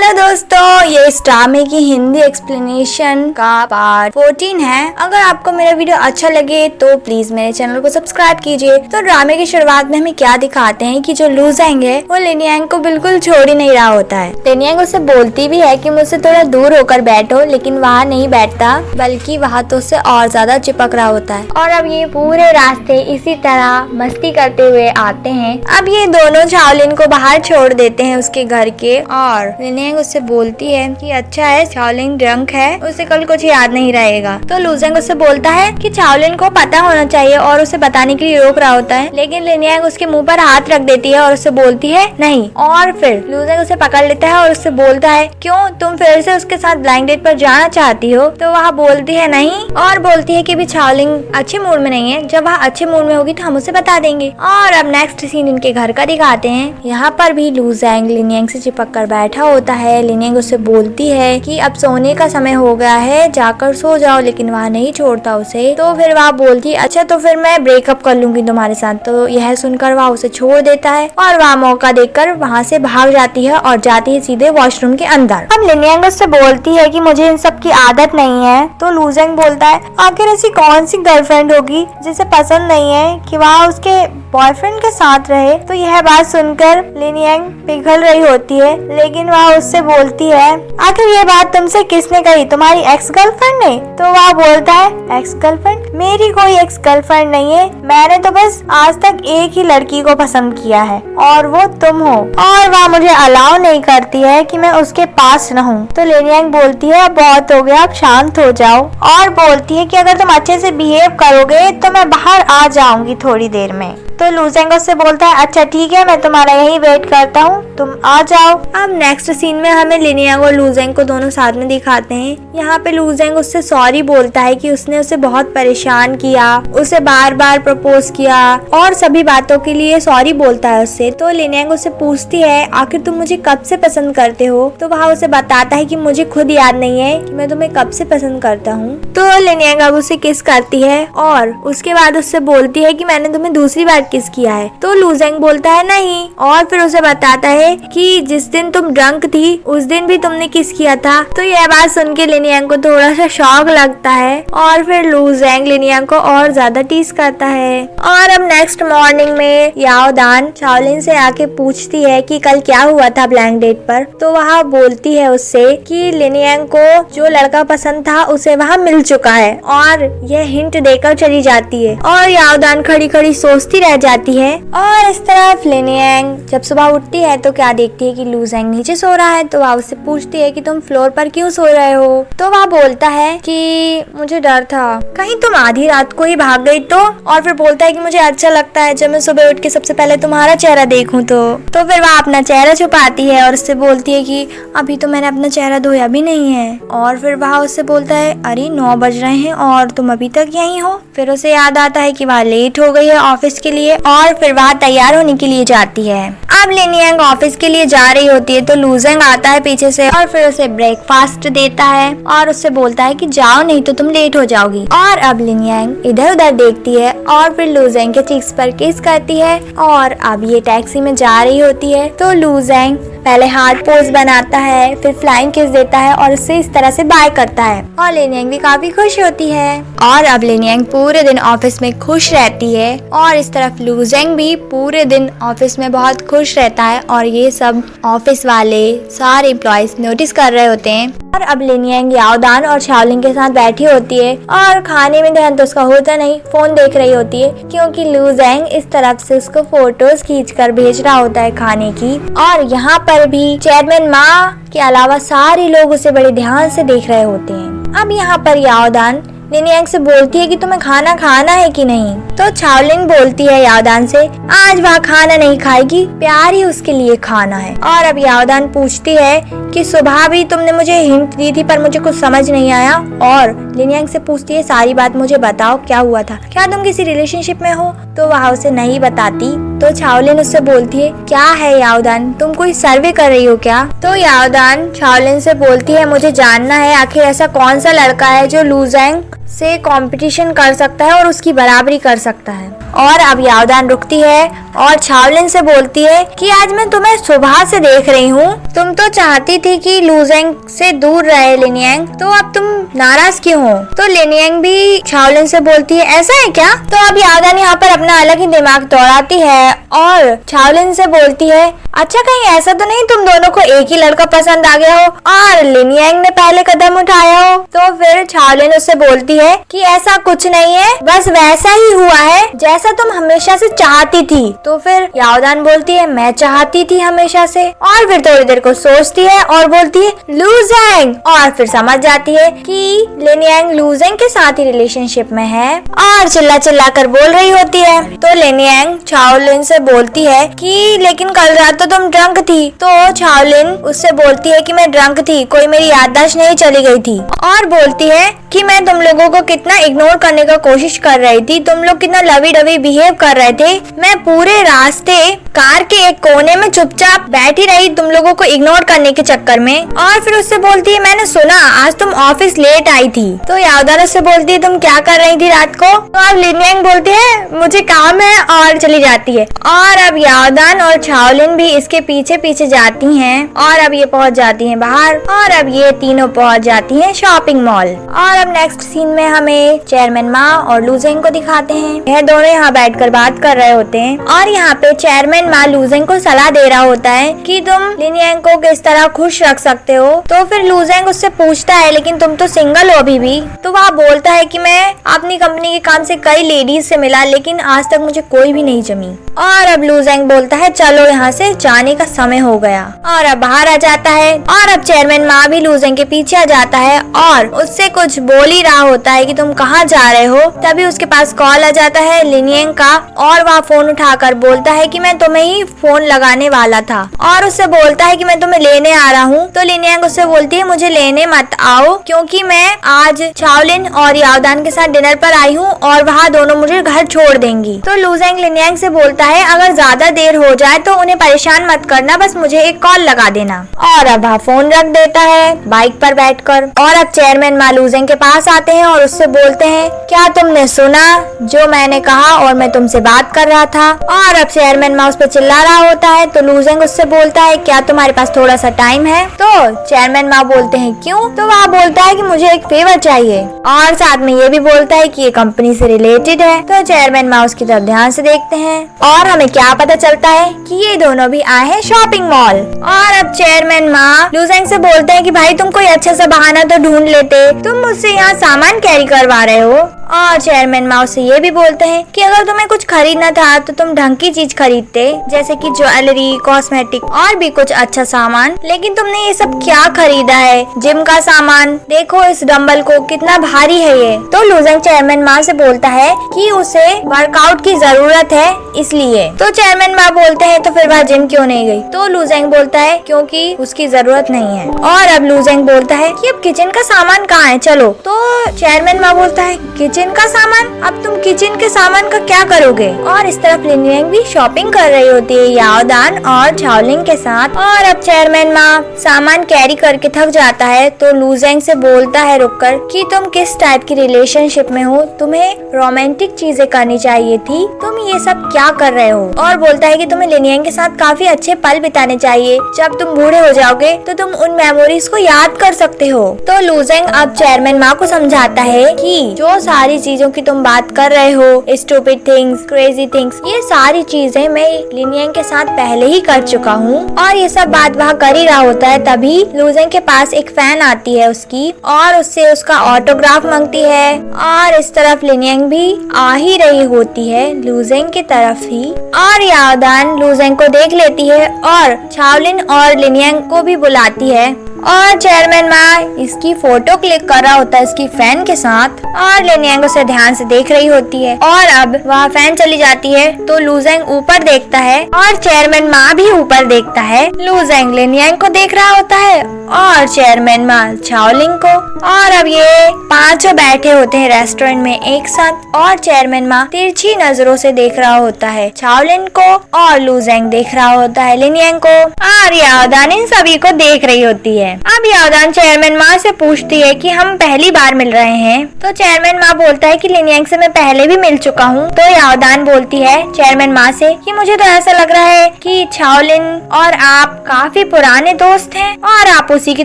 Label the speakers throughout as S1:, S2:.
S1: Hello दोस्तों, ये इस ड्रामे की हिंदी एक्सप्लेनेशन का पार्ट 14 है। अगर आपको मेरा वीडियो अच्छा लगे तो प्लीज मेरे चैनल को सब्सक्राइब कीजिए। तो ड्रामे की शुरुआत में हमें क्या दिखाते हैं कि जो लू ज़ेंग है वो लिन यांग को बिल्कुल छोड़ ही नहीं रहा होता है। लिन यांग उसे बोलती भी है कि मुझसे थोड़ा दूर होकर बैठो, लेकिन वहाँ नहीं बैठता, बल्कि वहाँ तो उससे और ज्यादा चिपक रहा होता है। और अब ये पूरे रास्ते इसी तरह मस्ती करते हुए आते हैं। अब ये दोनों शाओलिन को बाहर छोड़ देते हैं उसके घर के, और लिन यांग उससे बोलती है कि अच्छा है, शाओलिन ड्रंक है, उसे कल कुछ याद नहीं रहेगा। तो लू ज़ेंग उससे बोलता है कि शाओलिन को पता होना चाहिए और उसे बताने के लिए रोक रहा होता है, लेकिन लिन यांग उसके मुंह पर हाथ रख देती है और उससे बोलती है नहीं। और फिर लू ज़ेंग उसे पकड़ लेता है और उससे बोलता है क्यों तुम फिर से उसके साथ ब्लाइंड डेट पर जाना चाहती हो? तो वह बोलती है नहीं, और बोलती है कि भी शाओलिन अच्छे मूड में नहीं है, जब वह अच्छे मूड में होगी तो हम उसे बता देंगे। और अब नेक्स्ट सीन इनके घर का दिखाते हैं। यहाँ पर भी लू ज़ेंग लिन यांग से चिपक कर बैठा होता है। लिन यांग उससे बोलती है कि अब सोने का समय हो गया है, जाकर सो जाओ, लेकिन वह नहीं छोड़ता उसे। तो फिर वह बोलती है अच्छा तो फिर मैं ब्रेकअप कर लूंगी तुम्हारे साथ। तो यह सुनकर वह उसे छोड़ देता है और वह मौका देखकर वहाँ से भाग जाती है और जाती है सीधे वॉशरूम के अंदर। अब लिन यांग उससे बोलती है कि मुझे इन सब की आदत नहीं है। तो लू ज़ेंग बोलता है आखिर ऐसी कौन सी गर्लफ्रेंड होगी जिसे पसंद नहीं है कि वह उसके बॉयफ्रेंड के साथ रहे। तो यह बात सुनकर लिन यांग पिघल रही होती है, लेकिन वह उससे बोलती है आखिर ये बात तुमसे किसने कही, तुम्हारी एक्स गर्लफ्रेंड ने? तो वह बोलता है एक्स गर्लफ्रेंड? मेरी कोई एक्स गर्लफ्रेंड नहीं है, मैंने तो बस आज तक एक ही लड़की को पसंद किया है और वो तुम हो, और वह मुझे अलाउ नहीं करती है कि मैं उसके पास रहूं। तो लिन यांग बोलती है अब बहुत हो गया, अब शांत हो जाओ, और बोलती है कि अगर तुम अच्छे से बिहेव करोगे तो मैं बाहर आ जाऊंगी थोड़ी देर में। तो लू ज़ेंग उससे बोलता है अच्छा ठीक है, मैं तुम्हारा यही वेट करता हूँ, तुम आ जाओ। अब नेक्स्ट सीन में हमें लिन यांग और लू ज़ेंग को दोनों साथ में दिखाते हैं। यहाँ पे लू ज़ेंग उससे सॉरी बोलता है कि उसने उसे बहुत परेशान किया, उसे बार बार प्रपोज किया और सभी बातों के लिए सॉरी बोलता है उससे। तो लिन यांग उससे पूछती है आखिर तुम मुझे कब से पसंद करते हो? तो वह उसे बताता है कि मुझे खुद याद नहीं है कि मैं तुम्हें कब से पसंद करता हूँ। तो लिन यांग अब उसे किस करती है और उसके बाद उससे बोलती है कि मैंने तुम्हें दूसरी बार किस किया है? तो लू ज़ेंग बोलता है नहीं, और फिर उसे बताता है कि जिस दिन तुम ड्रंक थी उस दिन भी तुमने किस किया था। तो यह बात सुन के लिन यांग को थोड़ा सा शॉक लगता है, और फिर लू ज़ेंग लिन यांग को और ज्यादा टीज करता है। और अब नेक्स्ट मॉर्निंग में याओ दान शाओलिन से आके पूछती है कि कल क्या हुआ था ब्लैंक डेट पर। तो वह बोलती है उससे कि लिन यांग को जो लड़का पसंद था उसे वहाँ मिल चुका है, और यह हिंट देकर चली जाती है। और याओ दान खड़ी खड़ी सोचती रह जाती है। और इस तरफ लिन यांग जब सुबह उठती है तो क्या देखती है कि लू ज़ेंग नीचे सो रहा है। तो वह उससे पूछती है कि तुम फ्लोर पर क्यों सो रहे हो? तो वह बोलता है कि मुझे डर था कहीं तुम आधी रात को ही भाग गई तो। और फिर बोलता है कि मुझे अच्छा लगता है जब मैं सुबह उठ के सबसे पहले तुम्हारा चेहरा देखूं। तो फिर वह अपना चेहरा छुपाती है और उससे बोलती है कि अभी तो मैंने अपना चेहरा धोया भी नहीं है। और फिर वह उससे बोलता है अरे 9 बज रहे हैं और तुम अभी तक यहीं हो। फिर उसे याद आता है कि वह लेट हो गई है ऑफिस के लिए, और फिर वह तैयार होने के लिए जाती है। अब लिन यांग ऑफिस के लिए जा रही होती है तो लू ज़ेंग आता है पीछे से और फिर उसे ब्रेकफास्ट देता है और उससे बोलता है कि जाओ नहीं तो तुम लेट हो जाओगी। और अब लिन यांग इधर उधर देखती है और फिर लू ज़ेंग के चीक्स पर किस करती है। और अब ये टैक्सी में जा रही होती है तो लू ज़ेंग पहले हार्ट पोज बनाता है, फिर फ्लाइंग किस देता है और उससे इस तरह से बाय करता है, और लिन यांग भी काफी खुश होती है। और अब लिन यांग पूरे दिन ऑफिस में खुश रहती है, और इस तरफ लू ज़ेंग भी पूरे दिन ऑफिस में बहुत खुश रहता है। और ये सब ऑफिस वाले सारे एम्प्लॉयज नोटिस कर रहे होते हैं। और अब लिन यांग याओ दान और शाओलिन के साथ बैठी होती है, और खाने में ध्यान तो उसका होता नहीं, फोन देख रही होती है, क्योंकि लू ज़ेंग इस तरफ से उसको फोटोज खींचकर भेज रहा होता है खाने की। और यहाँ पर भी चेयरमैन माँ के अलावा सारे लोग उसे बड़े ध्यान से देख रहे होते हैं। अब यहाँ पर याओ दान लिन यांग से बोलती है कि तुम्हें खाना खाना है कि नहीं। तो शाओलिन बोलती है याओ दान से आज वह खाना नहीं खाएगी, प्यार ही उसके लिए खाना है। और अब याओ दान पूछती है कि सुबह भी तुमने मुझे हिंट दी थी पर मुझे कुछ समझ नहीं आया। और लिन यांग से पूछती है सारी बात मुझे बताओ, क्या हुआ था, क्या तुम किसी रिलेशनशिप में हो? तो वह उसे नहीं बताती। तो शाओलिन उससे बोलती है क्या है याओ दान, तुम कोई सर्वे कर रही हो क्या? तो याओ दान शाओलिन से बोलती है मुझे जानना है आखिर ऐसा कौन सा लड़का है जो लू ज़ेंग से कंपटीशन कर सकता है और उसकी बराबरी कर सकता है। और अब याओदान रुकती है और चाओलिन से बोलती है कि आज मैं तुम्हें सुबह से देख रही हूँ, तुम तो चाहती थी कि लुजेंग से दूर रहे लिनयांग, तो अब तुम नाराज क्यों हो? तो लिनयांग भी चाओलिन से बोलती है ऐसा है क्या? तो अब याओदान यहाँ पर अपना अलग ही दिमाग दौड़ाती है और चाओलिन से बोलती है अच्छा कहीं ऐसा तो नहीं तुम दोनों को एक ही लड़का पसंद आ गया हो और लिनयांग ने पहले कदम उठाया हो? तो फिर चाओलिन उससे बोलती है कि ऐसा कुछ नहीं है, बस वैसा ही हुआ है जैसा तुम हमेशा से चाहती थी। तो फिर याओदान बोलती है मैं चाहती थी हमेशा से, और फिर थोड़ी देर को सोचती है और बोलती है लुजेंग, और फिर समझ जाती है कि लिनयांग लुजेंग के साथ ही रिलेशनशिप में है और चिल्ला चिल्ला कर बोल रही होती है। तो लिनयांग चाओलिन से बोलती है कि लेकिन कल रात तो तुम ड्रंक थी। तो चाओलिन उससे बोलती है कि मैं ड्रंक थी, कोई मेरी याददाश्त नहीं चली गई थी, और बोलती है कि मैं तुम लोगों को कितना इग्नोर करने का कोशिश कर रही थी, तुम लोग कितना लवी डवी बिहेव कर रहे थे, मैं पूरे रास्ते कार के एक कोने में चुपचाप बैठी रही तुम लोगों को इग्नोर करने के चक्कर में। और फिर उससे बोलती है मैंने सुना आज तुम ऑफिस लेट आई थी। तो याओदान उससे बोलती है तुम क्या कर रही थी रात को? तो अब लिनयांग बोलती है मुझे काम है और चली जाती है। और अब याओदान और चाओलिन भी इसके पीछे पीछे जाती हैं और अब ये पहुंच जाती हैं बाहर, और अब ये तीनों पहुंच जाती हैं शॉपिंग मॉल। और अब नेक्स्ट सीन में हमें चेयरमैन माँ और लुजेंग को दिखाते हैं। यह दोनों यहाँ बैठकर बात कर रहे होते हैं और यहाँ पे चेयरमैन माँ लुजेंग को सलाह दे रहा होता है कि तुम लिनयांग को किस तरह खुश रख सकते हो। तो फिर लुजेंग उससे पूछता है लेकिन तुम तो सिंगल हो अभी भी? तो वह बोलता है कि मैं अपनी कंपनी के काम से कई लेडीज से मिला लेकिन आज तक मुझे कोई भी नहीं जमी। और अब लुजेंग बोलता है चलो यहाँ से जाने का समय हो गया, और अब बाहर आ जाता है। और अब चेयरमैन माँ भी लुजेंग के पीछे आ जाता है और उससे कुछ बोल ही रहा होता है कि तुम कहाँ जा रहे हो। तभी उसके पास कॉल आ जाता है लिनयांग का और वह फोन उठाकर बोलता है कि मैं तुम्हें ही फोन लगाने वाला था, और उससे बोलता है कि मैं तुम्हें लेने आ रहा हूँ। तो लिनयांग उससे बोलती है मुझे लेने मत आओ क्योंकि मैं आज चाओलिन और याओदान के साथ डिनर पर आई हूँ और वहाँ दोनों मुझे घर छोड़ देंगी। तो लुजेंग लिनयांग से बोलता है अगर ज्यादा देर हो जाए तो उन्हें परेशान मत करना, बस मुझे एक कॉल लगा देना। और अब वह फोन रख देता है बाइक पर बैठकर। और अब चेयरमैन माँ लुजेंग के पास आते हैं और उससे बोलते हैं क्या तुमने सुना जो मैंने कहा और मैं तुमसे बात कर रहा था? और अब चेयरमैन माँ उस पर चिल्ला रहा होता है। तो लुजेंग उससे बोलता है क्या तुम्हारे पास थोड़ा सा टाइम है? तो चेयरमैन माँ बोलते हैं क्यों? तो वह बोलता है कि मुझे एक फेवर चाहिए, और साथ में ये भी बोलता है कि ये कंपनी से रिलेटेड है। तो चेयरमैन माँ उसकी तरफ ध्यान से देखते हैं और हमें क्या पता चलता है कि ये दोनों भी आए हैं शॉपिंग मॉल। और अब चेयरमैन माँ लुजेंग से बोलते हैं कि भाई तुम कोई अच्छा सा बहाना तो ढूंढ लेते, तुम मुझसे यहाँ सामान कैरी करवा रहे हो। और चेयरमैन माँ से ये भी बोलते हैं कि अगर तुम्हें कुछ खरीदना था तो तुम ढंग की चीज खरीदते, जैसे कि ज्वेलरी, कॉस्मेटिक और भी कुछ अच्छा सामान, लेकिन तुमने ये सब क्या खरीदा है? जिम का सामान, देखो इस डंबल को कितना भारी है ये। तो लुजेंग चेयरमैन माँ से बोलता है कि उसे वर्कआउट की जरूरत है इसलिए। तो चेयरमैन माँ बोलते हैं तो फिर वह जिम क्यों नहीं गई? तो लुजेंग बोलता है क्योंकि उसकी जरूरत नहीं है। और अब लुजेंग बोलता है कि अब किचन का सामान कहाँ है, चलो। तो चेयरमैन माँ बोलता है किचन का सामान? अब तुम किचन के सामान का क्या करोगे? और इस तरफ लिनयांग भी शॉपिंग कर रही होती है याओदान और चाओलिन के साथ। और अब चेयरमैन माँ सामान कैरी करके थक जाता है तो लुजेंग से बोलता है रुककर कि तुम किस टाइप की रिलेशनशिप में हो, तुम्हें रोमांटिक चीजें करनी चाहिए थी, तुम ये सब क्या कर रहे हो? और बोलता है कि तुम्हें लिनयांग के साथ काफी अच्छे पल बिताने चाहिए, जब तुम बूढ़े हो जाओगे तो तुम उन मेमोरीज को याद कर सकते हो। तो लुजेंग अब चेयरमैन माँ को समझाता है कि जो सारी चीजों की तुम बात कर रहे हो, स्टूपिड थिंग्स, क्रेजी थिंग्स, ये सारी चीजें मैं लिनयांग के साथ पहले ही कर चुका हूँ। और ये सब बात वहाँ कर ही रहा होता है तभी लुजेंग के पास एक फैन आती है उसकी और उससे उसका ऑटोग्राफ मांगती है। और इस तरफ लिनयांग भी आ ही रही होती है लुजेंग की तरफ ही। और याओदान लुजेंग को देख लेती है और चाओलिन और लिनयांग को भी बुलाती है। और चेयरमैन माँ इसकी फोटो क्लिक कर रहा होता है इसकी फैन के साथ और लिनयांग उसे ध्यान से देख रही होती है। और अब वह फैन चली जाती है तो लुजेंग ऊपर देखता है और चेयरमैन माँ भी ऊपर देखता है। लुजेंग लिनयांग को देख रहा होता है और चेयरमैन माँ चाओलिंग को। और अब ये पांचों बैठे होते हैं रेस्टोरेंट में एक साथ और चेयरमैन माँ तिरछी नजरों से देख रहा होता है चाओलिन को और लुजेंग देख रहा होता है लिनयांग को और याओदान इन सभी को देख रही होती है। अब याओदान चेयरमैन माँ से पूछती है कि हम पहली बार मिल रहे हैं। तो चेयरमैन माँ बोलता है कि लिनयांग से मैं पहले भी मिल चुका हूँ। तो याओदान बोलती है चेयरमैन माँ से कि मुझे तो ऐसा लग रहा है कि चाओलिन और आप काफी पुराने दोस्त हैं और आप उसी की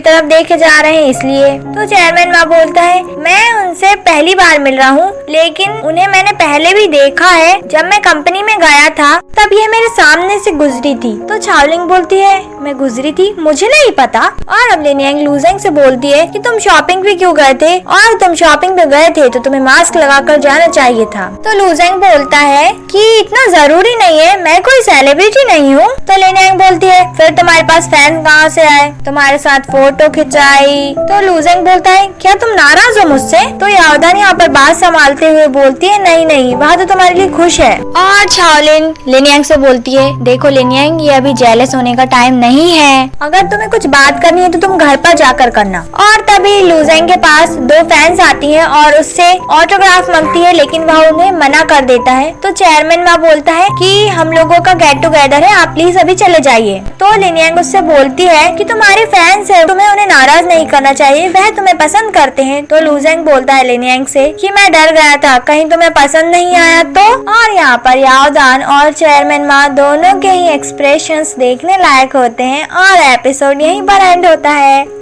S1: तरफ देखे जा रहे हैं इसलिए। तो चेयरमैन माँ बोलता है मैं उनसे पहली बार मिल रहा हूँ लेकिन उन्हें मैंने पहले भी देखा है। जब मैं कंपनी में गया था तब ये मेरे सामने से गुजरी थी। तो चाओलिंग बोलती है मैं गुजरी थी, मुझे नहीं पता। और अब लिनयांग लुजेंग से बोलती है कि तुम शॉपिंग भी क्यों गए थे और तुम शॉपिंग पे गए थे तो तुम्हें मास्क लगाकर जाना चाहिए था। तो लुजेंग बोलता है कि इतना जरूरी नहीं है, मैं कोई सेलिब्रिटी नहीं हूँ। तो लिनयांग बोलती है फिर तुम्हारे पास फैन कहाँ से आए, तुम्हारे साथ फोटो खिंचाई। तो लुजेंग बोलता है क्या तुम नाराज हो मुझसे। तो याओदान यहाँ पर बात संभालते हुए बोलती है नहीं नहीं, वहाँ तो तुम्हारे लिए खुश है। और चाओलिन लिनयांग से बोलती है देखो लिनयांग ये अभी जेलस होने का टाइम नहीं है, अगर तुम्हें कुछ बात करनी है तो तुम घर पर जाकर करना। और तभी लुजेंग के पास दो फैंस आती हैं और उससे ऑटोग्राफ मांगती है लेकिन वह उन्हें मना कर देता है। तो चेयरमैन माँ बोलता है कि हम लोगों का गेट टुगेदर है, आप प्लीज अभी चले जाइए। तो लिनयांग उससे बोलती है कि तुम्हारे फैंस है, तुम्हें उन्हें नाराज नहीं करना चाहिए, वह तुम्हें पसंद करते हैं। तो लुजेंग बोलता है लिनयांग से कि मैं डर गया था कहीं तुम्हें पसंद नहीं आया तो। और यहाँ पर याओदान और चेयरमैन माँ दोनों के ही एक्सप्रेशंस देखने लायक होते हैं और एपिसोड यहीं पर एंड होता है।